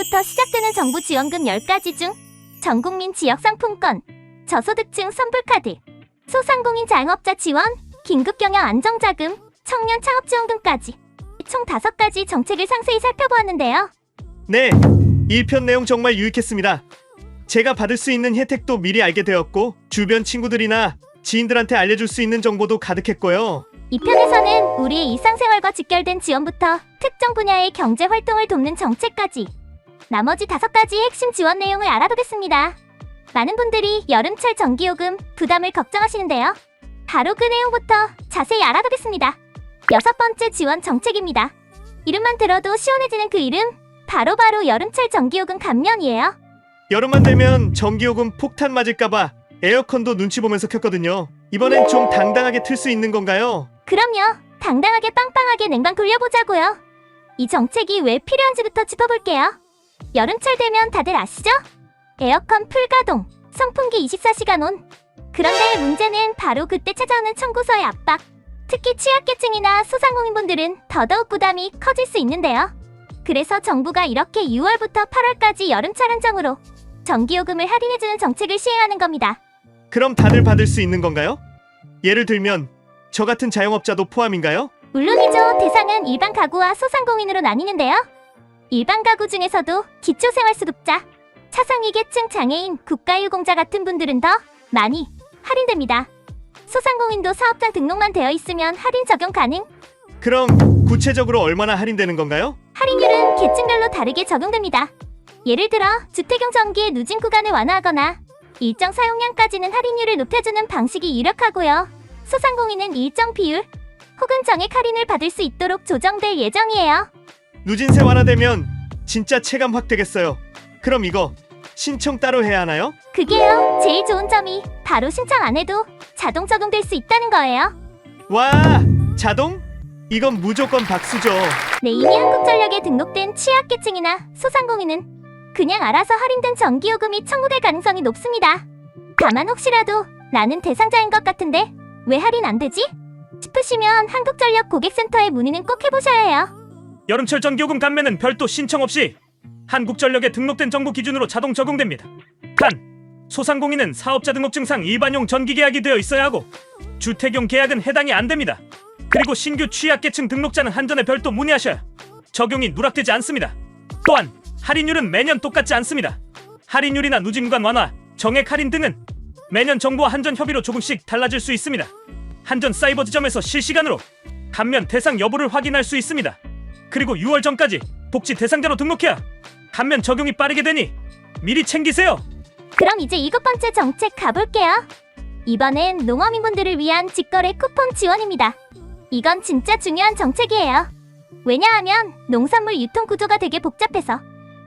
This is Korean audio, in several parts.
내일부터 시작되는 정부 지원금 10가지 중 전국민 지역상품권, 저소득층 선불카드, 소상공인 자영업자 지원, 긴급경영 안정자금, 청년 창업지원금까지 총 5가지 정책을 상세히 살펴보았는데요. 네, 1편 내용 정말 유익했습니다. 제가 받을 수 있는 혜택도 미리 알게 되었고 주변 친구들이나 지인들한테 알려줄 수 있는 정보도 가득했고요. 2편에서는 우리의 일상생활과 직결된 지원부터 특정 분야의 경제활동을 돕는 정책까지 나머지 5가지 핵심 지원 내용을 알아보겠습니다. 많은 분들이 여름철 전기요금 부담을 걱정하시는데요. 바로 그 내용부터 자세히 알아보겠습니다. 6번째 지원 정책입니다. 이름만 들어도 시원해지는 그 이름, 바로 여름철 전기요금 감면이에요. 여름만 되면 전기요금 폭탄 맞을까봐 에어컨도 눈치 보면서 켰거든요. 이번엔 좀 당당하게 틀 수 있는 건가요? 그럼요. 당당하게 빵빵하게 냉방 돌려보자고요. 이 정책이 왜 필요한지부터 짚어볼게요. 여름철 되면 다들 아시죠? 에어컨 풀가동, 선풍기 24시간 온. 그런데 문제는 바로 그때 찾아오는 청구서의 압박. 특히 취약계층이나 소상공인분들은 더더욱 부담이 커질 수 있는데요. 그래서 정부가 이렇게 6월부터 8월까지 여름철 한정으로 전기요금을 할인해주는 정책을 시행하는 겁니다. 그럼 다들 받을 수 있는 건가요? 예를 들면 저 같은 자영업자도 포함인가요? 물론이죠. 대상은 일반 가구와 소상공인으로 나뉘는데요. 일반 가구 중에서도 기초생활수급자, 차상위계층 장애인, 국가유공자 같은 분들은 더 많이 할인됩니다. 소상공인도 사업장 등록만 되어 있으면 할인 적용 가능. 그럼 구체적으로 얼마나 할인되는 건가요? 할인율은 계층별로 다르게 적용됩니다. 예를 들어 주택용 전기의 누진 구간을 완화하거나 일정 사용량까지는 할인율을 높여주는 방식이 유력하고요. 소상공인은 일정 비율 혹은 정액 할인을 받을 수 있도록 조정될 예정이에요. 누진세 완화되면 진짜 체감 확 되겠어요. 그럼 이거 신청 따로 해야 하나요? 그게요. 제일 좋은 점이 바로 신청 안 해도 자동 적용될 수 있다는 거예요. 와, 자동? 이건 무조건 박수죠. 네, 이미 한국전력에 등록된 취약계층이나 소상공인은 그냥 알아서 할인된 전기요금이 청구될 가능성이 높습니다. 다만 혹시라도 나는 대상자인 것 같은데 왜 할인 안 되지? 싶으시면 한국전력 고객센터에 문의는 꼭 해보셔야 해요. 여름철 전기요금 감면은 별도 신청 없이 한국전력에 등록된 정부 기준으로 자동 적용됩니다. 단, 소상공인은 사업자 등록증상 일반용 전기 계약이 되어 있어야 하고 주택용 계약은 해당이 안 됩니다. 그리고 신규 취약계층 등록자는 한전에 별도 문의하셔야 적용이 누락되지 않습니다. 또한 할인율은 매년 똑같지 않습니다. 할인율이나 누진구간 완화, 정액 할인 등은 매년 정부와 한전 협의로 조금씩 달라질 수 있습니다. 한전 사이버 지점에서 실시간으로 감면 대상 여부를 확인할 수 있습니다. 그리고 6월 전까지 복지 대상자로 등록해야 감면 적용이 빠르게 되니 미리 챙기세요. 그럼 이제 7번째 정책 가볼게요. 이번엔 농어민분들을 위한 직거래 쿠폰 지원입니다. 이건 진짜 중요한 정책이에요. 왜냐하면 농산물 유통 구조가 되게 복잡해서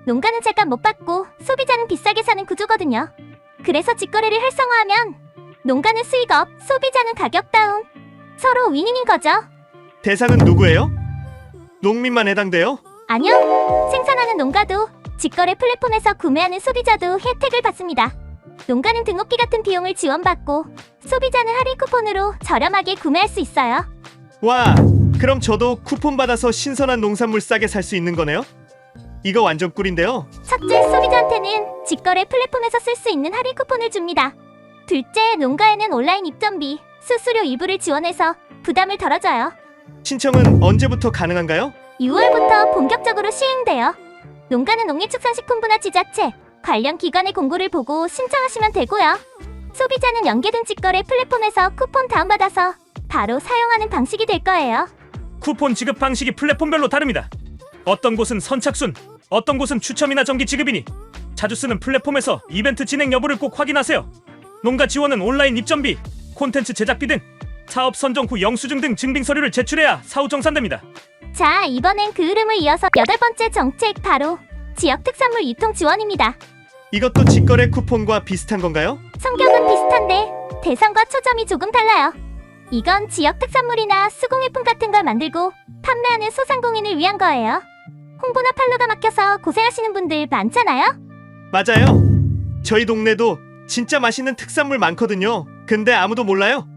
농가는 제값 못 받고 소비자는 비싸게 사는 구조거든요. 그래서 직거래를 활성화하면 농가는 수익업, 소비자는 가격 다운. 서로 윈윈인 거죠. 대상은 누구예요? 농민만 해당돼요? 아니요. 생산하는 농가도 직거래 플랫폼에서 구매하는 소비자도 혜택을 받습니다. 농가는 등록비 같은 비용을 지원받고 소비자는 할인 쿠폰으로 저렴하게 구매할 수 있어요. 와, 그럼 저도 쿠폰 받아서 신선한 농산물 싸게 살 수 있는 거네요? 이거 완전 꿀인데요? 첫째, 소비자한테는 직거래 플랫폼에서 쓸 수 있는 할인 쿠폰을 줍니다. 둘째, 농가에는 온라인 입점비, 수수료 일부를 지원해서 부담을 덜어줘요. 신청은 언제부터 가능한가요? 6월부터 본격적으로 시행돼요. 농가는 농림축산식품부나 지자체, 관련 기관의 공고를 보고 신청하시면 되고요. 소비자는 연계된 직거래 플랫폼에서 쿠폰 다운받아서 바로 사용하는 방식이 될 거예요. 쿠폰 지급 방식이 플랫폼별로 다릅니다. 어떤 곳은 선착순, 어떤 곳은 추첨이나 정기 지급이니 자주 쓰는 플랫폼에서 이벤트 진행 여부를 꼭 확인하세요. 농가 지원은 온라인 입점비, 콘텐츠 제작비 등 사업 선정 후 영수증 등 증빙 서류를 제출해야 사후 정산됩니다. 자, 이번엔 그 흐름을 이어서 8번째 정책, 바로 지역 특산물 유통 지원입니다. 이것도 직거래 쿠폰과 비슷한 건가요? 성격은 비슷한데 대상과 초점이 조금 달라요. 이건 지역 특산물이나 수공예품 같은 걸 만들고 판매하는 소상공인을 위한 거예요. 홍보나 판로가 막혀서 고생하시는 분들 많잖아요? 맞아요. 저희 동네도 진짜 맛있는 특산물 많거든요. 근데 아무도 몰라요.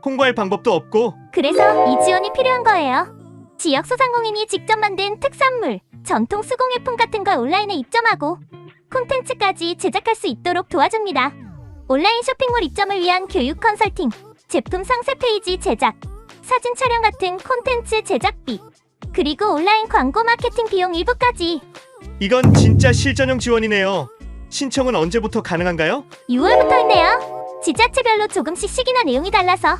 홍보할 방법도 없고. 그래서 이 지원이 필요한 거예요. 지역 소상공인이 직접 만든 특산물, 전통 수공예품 같은 걸 온라인에 입점하고 콘텐츠까지 제작할 수 있도록 도와줍니다. 온라인 쇼핑몰 입점을 위한 교육 컨설팅, 제품 상세 페이지 제작, 사진 촬영 같은 콘텐츠 제작비, 그리고 온라인 광고 마케팅 비용 일부까지. 이건 진짜 실전형 지원이네요. 신청은 언제부터 가능한가요? 6월부터인데요. 지자체별로 조금씩 시기나 내용이 달라서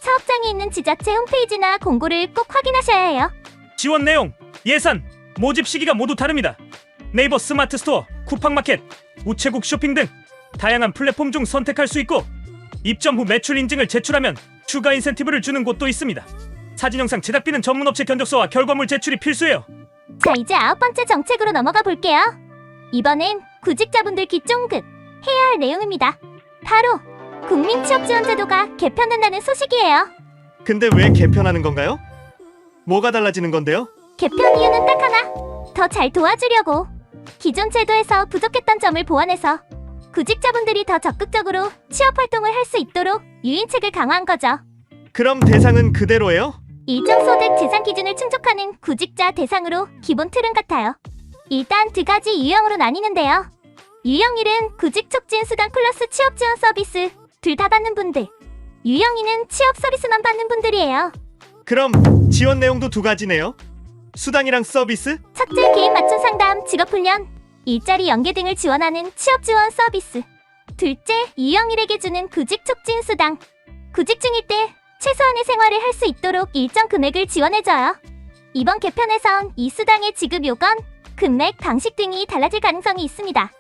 사업장이 있는 지자체 홈페이지나 공고를 꼭 확인하셔야 해요. 지원 내용, 예산, 모집 시기가 모두 다릅니다. 네이버 스마트 스토어, 쿠팡마켓, 우체국 쇼핑 등 다양한 플랫폼 중 선택할 수 있고 입점 후 매출 인증을 제출하면 추가 인센티브를 주는 곳도 있습니다. 사진 영상 제작비는 전문업체 견적서와 결과물 제출이 필수예요. 자, 이제 9번째 정책으로 넘어가 볼게요. 이번엔 구직자분들 귀 쫑긋 해야 할 내용입니다. 바로 국민취업지원제도가 개편된다는 소식이에요. 근데 왜 개편하는 건가요? 뭐가 달라지는 건데요? 개편 이유는 딱 하나, 더 잘 도와주려고. 기존 제도에서 부족했던 점을 보완해서 구직자분들이 더 적극적으로 취업활동을 할 수 있도록 유인책을 강화한 거죠. 그럼 대상은 그대로예요? 일정 소득 제산 기준을 충족하는 구직자 대상으로 기본 틀은 같아요. 일단 두 가지 유형으로 나뉘는데요. 유형 1은 구직 촉진 수당 플러스 취업 지원 서비스 둘 다 받는 분들. 유형 2는 취업 서비스만 받는 분들이에요. 그럼 지원 내용도 두 가지네요. 수당이랑 서비스? 첫째, 개인 맞춤 상담, 직업 훈련, 일자리 연계 등을 지원하는 취업 지원 서비스. 둘째, 유형 1에게 주는 구직 촉진 수당. 구직 중일 때 최소한의 생활을 할 수 있도록 일정 금액을 지원해줘요. 이번 개편에선 이 수당의 지급 요건, 금액, 방식 등이 달라질 가능성이 있습니다.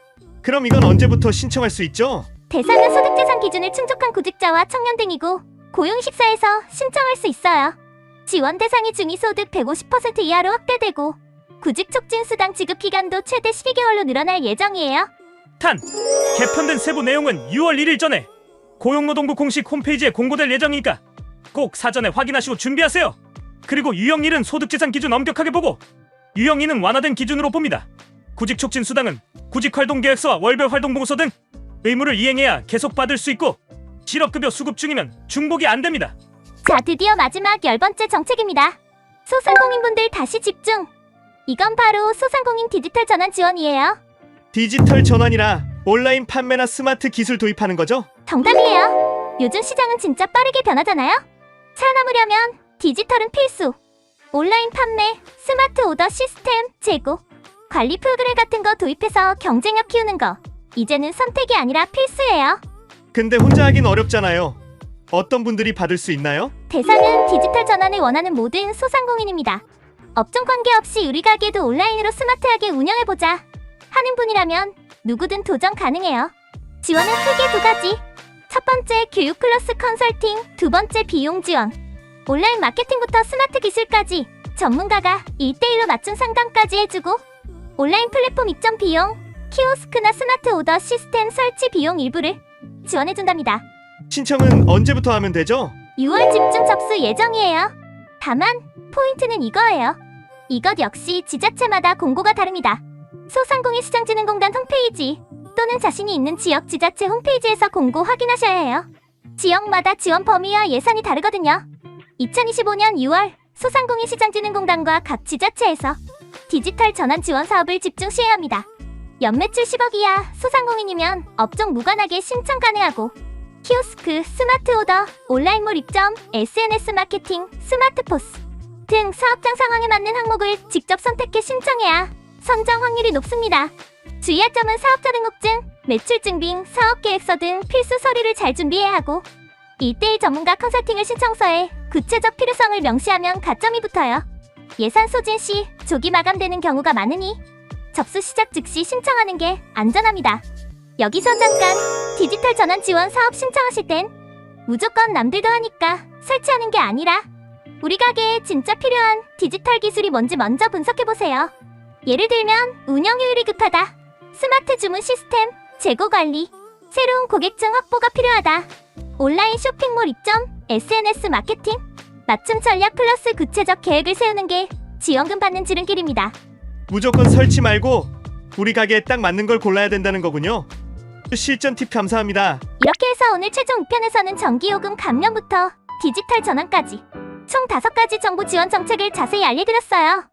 그럼 이건 언제부터 신청할 수 있죠? 대상은 소득재산 기준을 충족한 구직자와 청년 등이고 고용식사에서 신청할 수 있어요. 지원 대상이 중위소득 150% 이하로 확대되고 구직 촉진 수당 지급 기간도 최대 12개월로 늘어날 예정이에요. 탄! 개편된 세부 내용은 6월 1일 전에 고용노동부 공식 홈페이지에 공고될 예정이니까 꼭 사전에 확인하시고 준비하세요. 그리고 유형 1은 소득재산 기준 엄격하게 보고 유형 2는 완화된 기준으로 봅니다. 구직 촉진 수당은 구직 활동 계획서와 월별 활동 보고서 등 의무를 이행해야 계속 받을 수 있고 실업급여 수급 중이면 중복이 안 됩니다. 자, 드디어 마지막 10번째 정책입니다. 소상공인분들 다시 집중! 이건 바로 소상공인 디지털 전환 지원이에요. 디지털 전환이라 온라인 판매나 스마트 기술 도입하는 거죠? 정답이에요. 요즘 시장은 진짜 빠르게 변하잖아요. 살아남으려면 디지털은 필수. 온라인 판매, 스마트 오더 시스템 제고, 관리 프로그램 같은 거 도입해서 경쟁력 키우는 거. 이제는 선택이 아니라 필수예요. 근데 혼자 하긴 어렵잖아요. 어떤 분들이 받을 수 있나요? 대상은 디지털 전환을 원하는 모든 소상공인입니다. 업종 관계없이 우리 가게도 온라인으로 스마트하게 운영해보자 하는 분이라면 누구든 도전 가능해요. 지원은 크게 두 가지. 첫 번째, 교육 플러스 컨설팅. 두 번째, 비용 지원. 온라인 마케팅부터 스마트 기술까지 전문가가 1대1로 맞춤 상담까지 해주고 온라인 플랫폼 입점 비용, 키오스크나 스마트 오더 시스템 설치 비용 일부를 지원해준답니다. 신청은 언제부터 하면 되죠? 6월 집중 접수 예정이에요. 다만 포인트는 이거예요. 이것 역시 지자체마다 공고가 다릅니다. 소상공인 시장진흥공단 홈페이지 또는 자신이 있는 지역 지자체 홈페이지에서 공고 확인하셔야 해요. 지역마다 지원 범위와 예산이 다르거든요. 2025년 6월 소상공인 시장진흥공단과 각 지자체에서 디지털 전환 지원 사업을 집중 시행합니다. 연매출 10억 이하 소상공인이면 업종 무관하게 신청 가능하고 키오스크, 스마트 오더, 온라인몰 입점, SNS 마케팅, 스마트 포스 등 사업장 상황에 맞는 항목을 직접 선택해 신청해야 선정 확률이 높습니다. 주의할 점은 사업자 등록증, 매출 증빙, 사업계획서 등 필수 서류를 잘 준비해야 하고 1대1 전문가 컨설팅을 신청서에 구체적 필요성을 명시하면 가점이 붙어요. 예산 소진 시 조기 마감되는 경우가 많으니 접수 시작 즉시 신청하는 게 안전합니다. 여기서 잠깐! 디지털 전환 지원 사업 신청하실 땐 무조건 남들도 하니까 설치하는 게 아니라 우리 가게에 진짜 필요한 디지털 기술이 뭔지 먼저 분석해보세요. 예를 들면 운영 효율이 급하다, 스마트 주문 시스템, 재고 관리, 새로운 고객층 확보가 필요하다, 온라인 쇼핑몰 입점, SNS 마케팅, 맞춤 전략 플러스 구체적 계획을 세우는 게 지원금 받는 지름길입니다. 무조건 설치 말고 우리 가게에 딱 맞는 걸 골라야 된다는 거군요. 실전 팁 감사합니다. 이렇게 해서 오늘 최종 5편에서는 전기요금 감면부터 디지털 전환까지 총 5가지 정부 지원 정책을 자세히 알려드렸어요.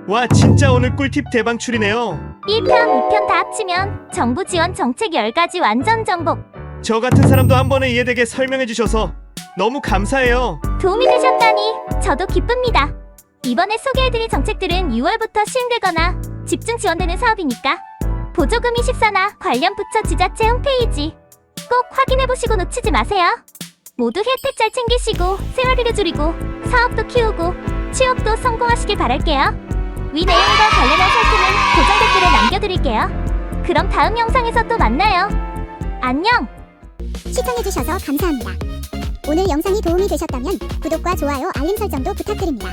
와, 진짜 오늘 꿀팁 대방출이네요. 1편, 2편 다 합치면 정부 지원 정책 10가지 완전 정복. 저 같은 사람도 한 번에 이해되게 설명해 주셔서 너무 감사해요. 도움이 되셨다니 저도 기쁩니다. 이번에 소개해드릴 정책들은 6월부터 시행되거나 집중 지원되는 사업이니까 보조금 24나 관련 부처 지자체 홈페이지 꼭 확인해보시고 놓치지 마세요. 모두 혜택 잘 챙기시고 생활비도 줄이고 사업도 키우고 취업도 성공하시길 바랄게요. 위 내용과 관련한 사이트는 고정 댓글에 남겨드릴게요. 그럼 다음 영상에서 또 만나요. 안녕! 시청해주셔서 감사합니다. 오늘 영상이 도움이 되셨다면 구독과 좋아요, 알림 설정도 부탁드립니다.